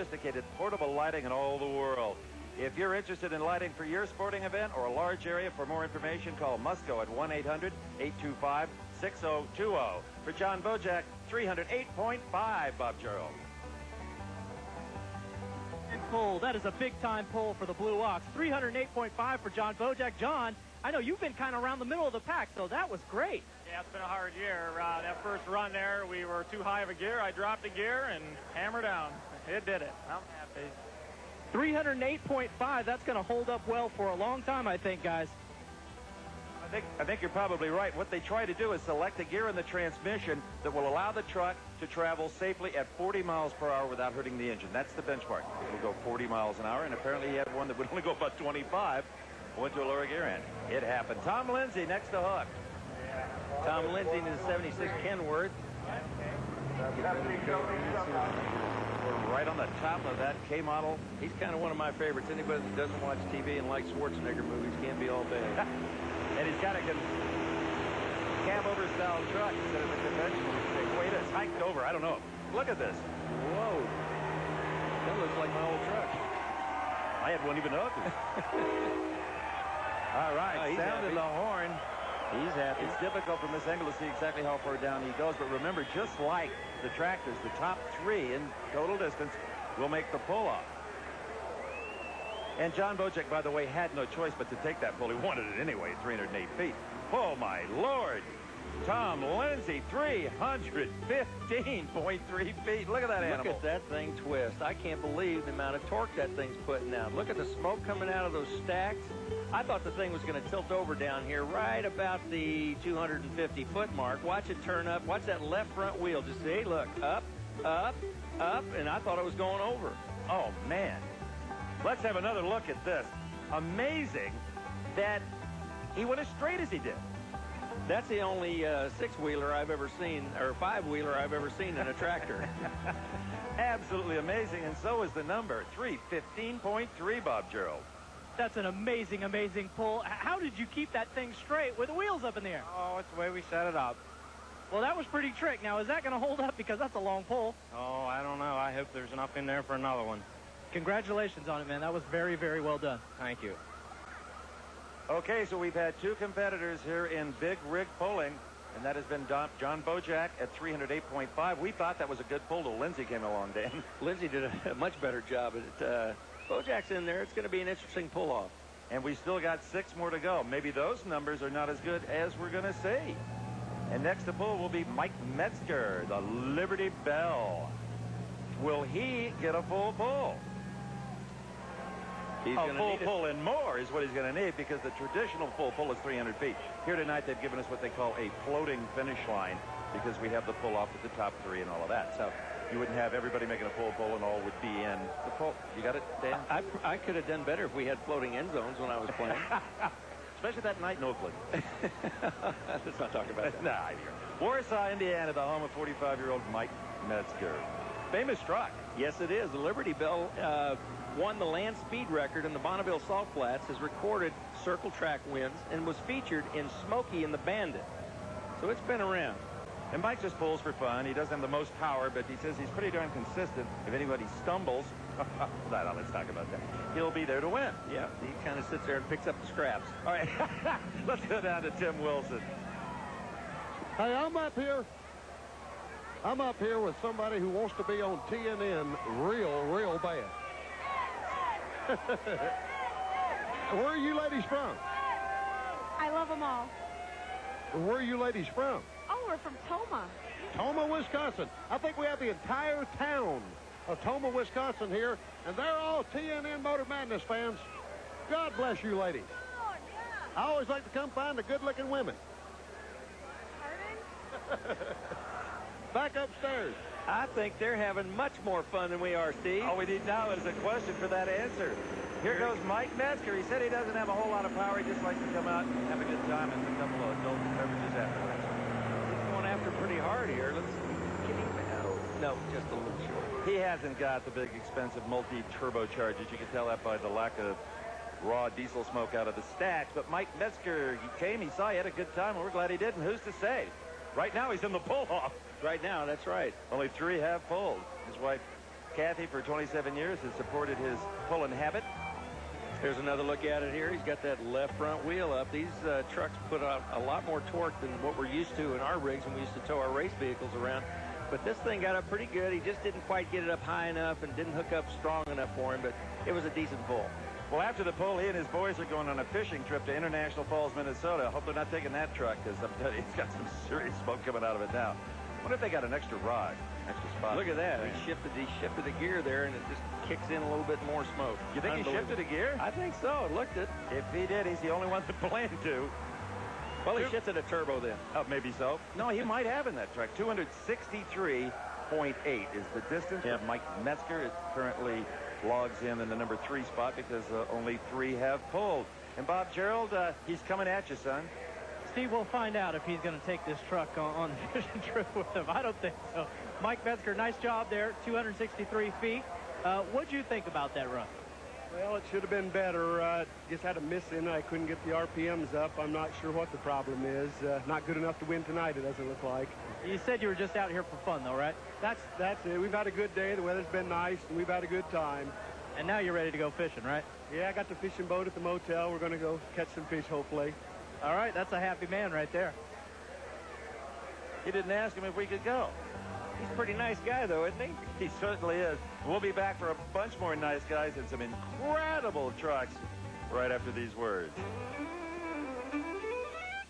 sophisticated portable lighting in all the world. If you're interested in lighting for your sporting event or a large area, for more information, call Musco at 1-800-825-6020. For John Bojack, 308.5, Bob Gerald. Pull. That is a big-time pull for the Blue Ox. 308.5 for John Bojack. John, I know you've been kind of around the middle of the pack, so that was great. Yeah, it's been a hard year. That first run there, we were too high of a gear. I dropped a gear and hammered down. It did it. I'm happy. 308.5. That's going to hold up well for a long time, I think, guys. I think you're probably right. What they try to do is select a gear in the transmission that will allow the truck to travel safely at 40 miles per hour without hurting the engine. That's the benchmark. It will go 40 miles an hour, and apparently he had one that would only go about 25. Went to a lower gear end. It happened. Tom Lindsay next to Hook. Tom Lindsay in the 76 Kenworth. We're right on the top of that K model. He's kind of one of my favorites. Anybody that doesn't watch TV and likes Schwarzenegger movies can't be all bad. And he's got a cab-over style truck instead of a conventional. Wait, it's hiked over. I don't know. Look at this. Whoa. That looks like my old truck. I had one even ugly. All right, sounded the horn. He's happy. It's difficult from this angle to see exactly how far down he goes, but remember, just like the tractors, the top three in total distance will make the pull-off. And John Bojack, by the way, had no choice but to take that pull. He wanted it anyway, 308 feet. Oh, my Lord. Tom Lindsay, 315.3 feet. Look at that animal. Look at that thing twist. I can't believe the amount of torque that thing's putting out. Look at the smoke coming out of those stacks. I thought the thing was going to tilt over down here right about the 250-foot mark. Watch it turn up. Watch that left front wheel. Just see, look, up, up, up, and I thought it was going over. Oh, man. Let's have another look at this. Amazing that he went as straight as he did. That's the only six-wheeler I've ever seen, or five-wheeler I've ever seen in a tractor. Absolutely amazing, and so is the number, 315.3, Bob Gerald. That's an amazing, amazing pull. How did you keep that thing straight with the wheels up in the air? Oh, it's the way we set it up. Well, that was pretty trick. Now, is that going to hold up? Because that's a long pull. Oh, I don't know. I hope there's enough in there for another one. Congratulations on it, man. That was very, very well done. Thank you. Okay, so we've had two competitors here in big rig pulling, and that has been John Bojack at 308.5. We thought that was a good pull till Lindsay came along, Dan. Lindsay did a much better job at it. Bojack's in there. It's going to be an interesting pull-off. And we still got 6 more to go. Maybe those numbers are not as good as we're going to see. And next to pull will be Mike Metzger, the Liberty Bell. Will he get a full pull? He's a full pull and more is what he's going to need, because the traditional full pull is 300 feet. Here tonight they've given us what they call a floating finish line, because we have the pull off at the top 3 and all of that. So you wouldn't have everybody making a full pull and all would be in the pull. You got it, Dan? I could have done better if we had floating end zones when I was playing. Especially that night in Oakland. Let's not talk about that. Nah, Warsaw, Indiana, the home of 45-year-old Mike Metzger. Famous truck. Yes, it is. The Liberty Bell won the land speed record in the Bonneville Salt Flats, has recorded circle track wins, and was featured in Smokey and the Bandit. So it's been around. And Mike just pulls for fun. He doesn't have the most power, but he says he's pretty darn consistent. If anybody stumbles, let's talk about that. He'll be there to win. Yeah, he kind of sits there and picks up the scraps. All right, let's go down to Tim Wilson. Hey, I'm up here with somebody who wants to be on TNN real bad. Where are you ladies from? I love them all. Where are you ladies from? Oh, we're from Tomah. Tomah, Wisconsin. I think we have the entire town of Tomah, Wisconsin here, and they're all TNN Motor Madness fans. God bless you ladies. Oh, yeah. I always like to come find the good-looking women. Pardon? Back upstairs. I think they're having much more fun than we are, Steve. All we need now is a question for that answer. Here goes Mike Metzger. He said he doesn't have a whole lot of power. He just likes to come out and have a good time and a couple of adult beverages afterwards. He's going after pretty hard here. Let's get him out. No, just a little short. He hasn't got the big, expensive multi-turbochargers. You can tell that by the lack of raw diesel smoke out of the stacks. But Mike Metzger, he came, he saw, he had a good time, and we're glad he did. And who's to say? Right now, he's in the pull-off. Right now, that's right. Only 3 have pulled. His wife Kathy, for 27 years, has supported his pulling habit. Here's another look at it here. He's got that left front wheel up. These trucks put out a lot more torque than what we're used to in our rigs when we used to tow our race vehicles around. But this thing got up pretty good. He just didn't quite get it up high enough and didn't hook up strong enough for him, but it was a decent pull. Well, after the pull, he and his boys are going on a fishing trip to International Falls, Minnesota. I hope they're not taking that truck, because I'm telling you, it's got some serious smoke coming out of it now. I wonder if they got an extra rod, extra spot. Look at that. He shifted the gear there, and it just kicks in a little bit more smoke. You think he shifted a gear? I think so. It looked it. If he did, he's the only one that planned to. Well, he shifted a turbo then. Oh, maybe so. No, he might have in that truck. 263.8 is the distance. Yep. Mike Metzger currently logs in the number 3 spot because only 3 have pulled. And Bob Gerald, he's coming at you, son. Steve, we'll find out if he's going to take this truck on the fishing trip with him. I don't think so. Mike Metzger, nice job there, 263 feet. What'd you think about that run? Well, it should have been better. Just had a miss in. I couldn't get the RPMs up. I'm not sure what the problem is. Not good enough to win tonight, it doesn't look like. You said you were just out here for fun, though, right? That's it. We've had a good day. The weather's been nice, and we've had a good time. And now you're ready to go fishing, right? Yeah, I got the fishing boat at the motel. We're going to go catch some fish, hopefully. All right, that's a happy man right there. He didn't ask him if we could go. He's a pretty nice guy, though, isn't he? He certainly is. We'll be back for a bunch more nice guys and some incredible trucks right after these words.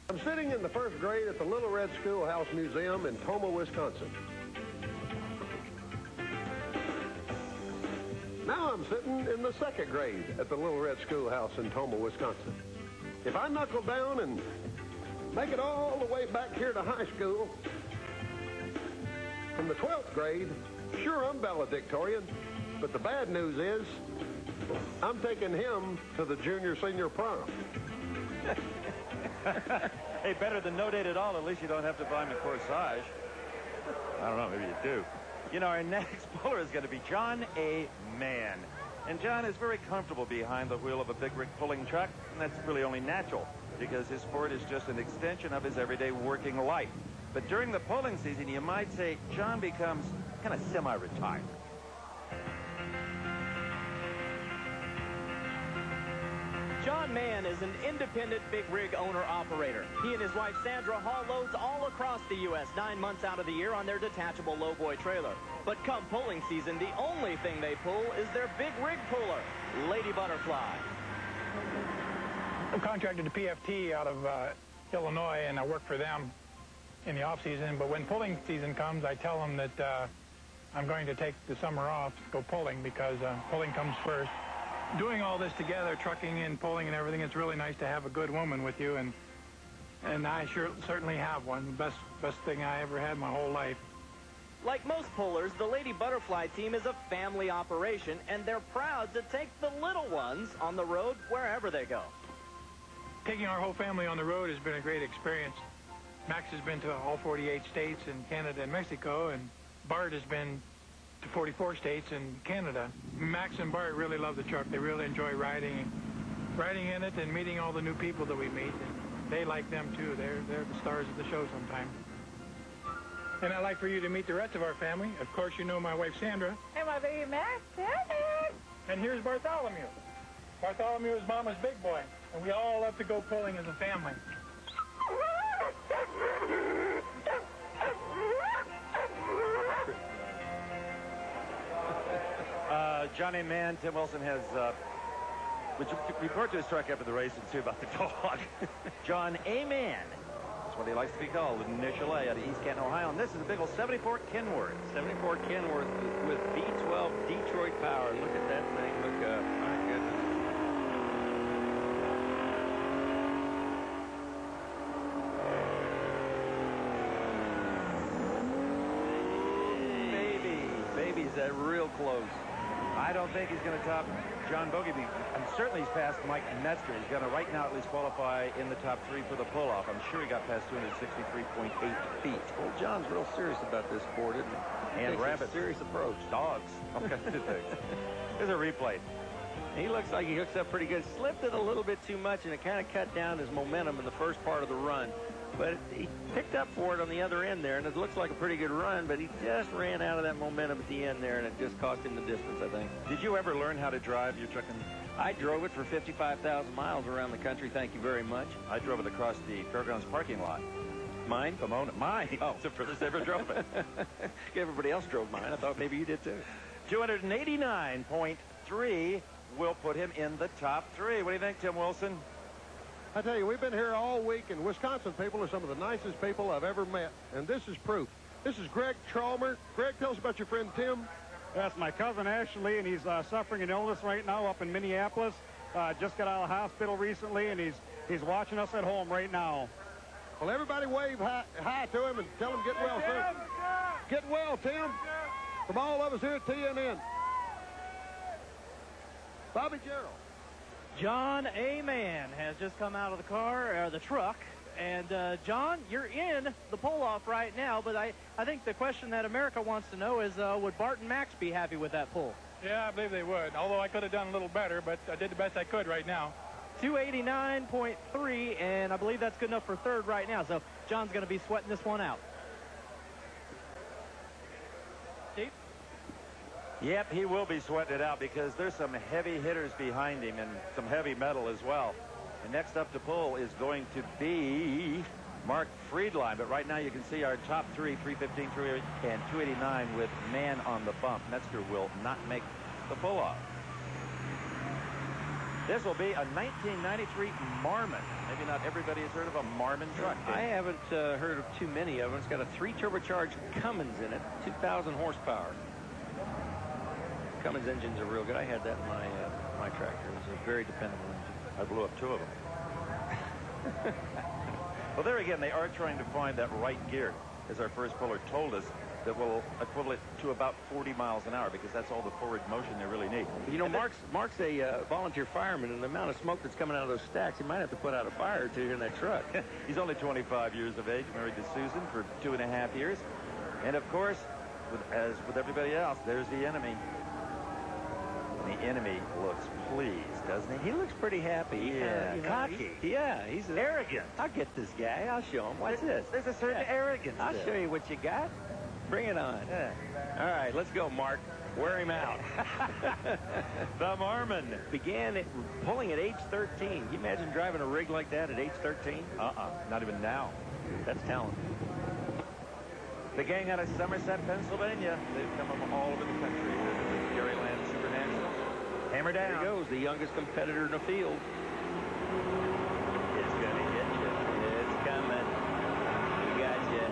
I'm sitting in the first grade at the Little Red Schoolhouse Museum in Tomah, Wisconsin. Now I'm sitting in the second grade at the Little Red Schoolhouse in Tomah, Wisconsin. If I knuckle down and make it all the way back here to high school, from the 12th grade, sure, I'm valedictorian, but the bad news is I'm taking him to the junior-senior prom. Hey, better than no date at all. At least you don't have to buy him a corsage. I don't know, maybe you do. You know, our next puller is going to be John A. Mann. And John is very comfortable behind the wheel of a big rig pulling truck, and that's really only natural because his sport is just an extension of his everyday working life. But during the pulling season, you might say John becomes kind of semi-retired. John Mann is an independent big rig owner-operator. He and his wife Sandra haul loads all across the U.S. 9 months out of the year on their detachable lowboy trailer. But come pulling season, the only thing they pull is their big rig puller, Lady Butterfly. I'm contracted to PFT out of Illinois, and I work for them in the off-season. But when pulling season comes, I tell them that I'm going to take the summer off to go pulling because pulling comes first. Doing all this together, trucking and pulling and everything, it's really nice to have a good woman with you, and I certainly have one. The best thing I ever had my whole life. Like most pullers, the Lady Butterfly team is a family operation, and they're proud to take the little ones on the road wherever they go. Taking our whole family on the road has been a great experience. Max has been to all 48 states in Canada and Mexico, and Bart has been to 44 states in Canada. Max and Bart really love the truck. They really enjoy riding in it and meeting all the new people that we meet. And they like them too. They're the stars of the show sometimes. And I'd like for you to meet the rest of our family. Of course, you know my wife Sandra. And my baby Max. And here's Bartholomew. Bartholomew is Mama's big boy, and we all love to go pulling as a family. Johnny Mann, Tim Wilson has, would you report to his truck after the race and see about the dog? John A. Mann. That's what he likes to be called, Initial A, out of East Canton, Ohio. And this is a big old 74 Kenworth. 74 Kenworth with V12 Detroit power. Look at that thing hook up. My goodness. Baby's that real close. I don't think he's going to top John Bogey. And certainly he's passed Mike Metzger. He's going to right now at least qualify in the top 3 for the pull-off. I'm sure he got past 263.8 feet. Well, John's real serious about this sport, isn't he? And rabbits. Serious approach. Dogs. Okay, there's a replay. He looks like he hooks up pretty good. Slipped it a little bit too much, and it kind of cut down his momentum in the first part of the run. But he picked up for it on the other end there, and it looks like a pretty good run, but he just ran out of that momentum at the end there, and it just cost him the distance, I think. Did you ever learn how to drive your truck? I drove it for 55,000 miles around the country, thank you very much. I drove it across the Fairgrounds parking lot. Mine? Pomona. Mine. Oh. It's the furthest I ever drove it. Everybody else drove mine. I thought maybe you did too. 289.3 will put him in the top 3. What do you think, Tim Wilson? I tell you, we've been here all week, and Wisconsin people are some of the nicest people I've ever met. And this is proof. This is Greg Chalmer. Greg, tell us about your friend Tim. That's my cousin Ashley, and he's suffering an illness right now up in Minneapolis. Just got out of the hospital recently, and he's watching us at home right now. Well, everybody wave hi to him and tell him get well soon. Get well, Tim. From all of us here at TNN. Bobby Gerald. John A. Mann has just come out of the car, or the truck. And, John, you're in the pull-off right now, but I think the question that America wants to know is, would Bart and Max be happy with that pull? Yeah, I believe they would, although I could have done a little better, but I did the best I could right now. 289.3, and I believe that's good enough for third right now. So John's going to be sweating this one out. Steve? Yep, he will be sweating it out because there's some heavy hitters behind him and some heavy metal as well. And next up to pull is going to be Mark Friedline. But right now you can see our top 3, 315, 308, and 289 with Mann on the bump. Metzger will not make the pull-off. This will be a 1993 Marmon. Maybe not everybody has heard of a Marmon truck. I haven't heard of too many of them. It's got a 3 turbocharged Cummins in it, 2,000 horsepower. Cummins engines are real good. I had that in my tractor. It was a very dependable engine. I blew up 2 of them. Well, there again, they are trying to find that right gear, as our first puller told us, that will equivalent to about 40 miles an hour, because that's all the forward motion they really need. You know, Mark's a volunteer fireman, and the amount of smoke that's coming out of those stacks, he might have to put out a fire or 2 in that truck. He's only 25 years of age, married to Susan for 2.5 years. And, of course, as with everybody else, there's the enemy. And the enemy looks pleased, doesn't he? He looks pretty happy. Yeah, you know, cocky. He's Arrogant. I'll get this guy. I'll show him. Watch this. There's a certain arrogance I'll there. show you what you got. Bring it on. Yeah. All right, let's go, Mark. Wear him out. The Marmon began pulling at age 13. Can you imagine driving a rig like that at age 13? Not even now. That's talent. The gang out of Somerset, Pennsylvania. They've come from all over the country here to the Dairyland Super Nationals. Hammer down. There he goes, the youngest competitor in the field. It's going to hit you. It's coming. We got you.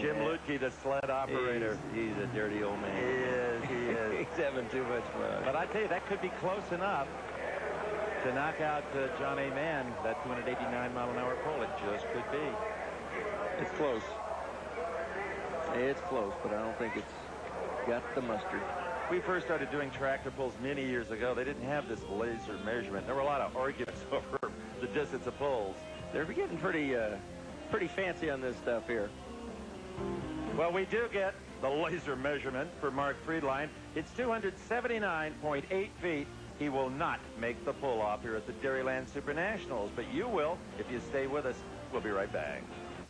Jim Lutke, the sled operator. He's a dirty old man. He is. He's having too much fun. But I tell you, that could be close enough to knock out John A. Mann, that 289-mile-an-hour pull. It just could be. It's close. It's close, but I don't think it's got the mustard. We first started doing tractor pulls many years ago. They didn't have this laser measurement. There were a lot of arguments over the distance of pulls. They're getting pretty fancy on this stuff here. Well, we do get the laser measurement for Mark Friedline. It's 279.8 feet. He will not make the pull-off here at the Dairyland Super Nationals, but you will if you stay with us. We'll be right back.